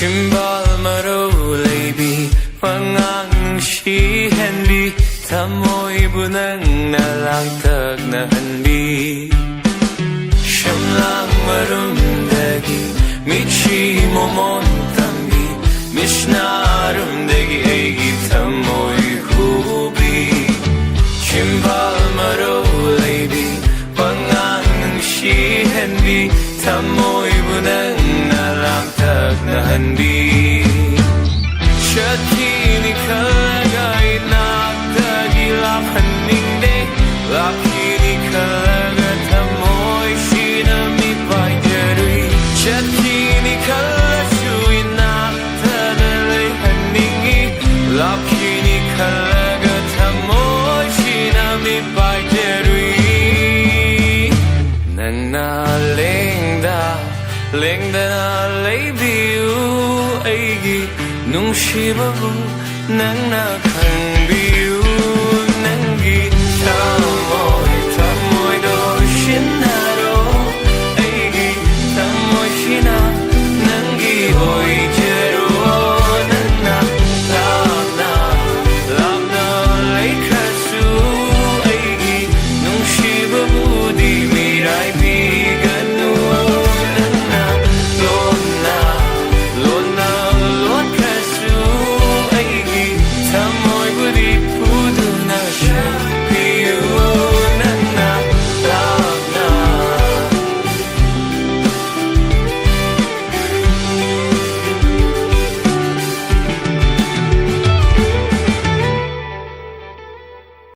Chimbal maro leibi Wangang shi henbi Tamoy bunang na lang tag na hanbi Shamlang marum dagi Michi momon tambi Mishnarum dagi egi tamoy hubi Chimbal maro leibi Wangang shi henbi Tamoy bunang na lang tag na hanbi Shatini kalagay na tagi laphaning de Lapini kalaga tamoy shinami bajarui Shatini kalashui na tadalay haningi Lapini kalaga tamoy shinami bajarui Nanalengda Lengda na leibiu aigi Nung shibabu nang nakangbiu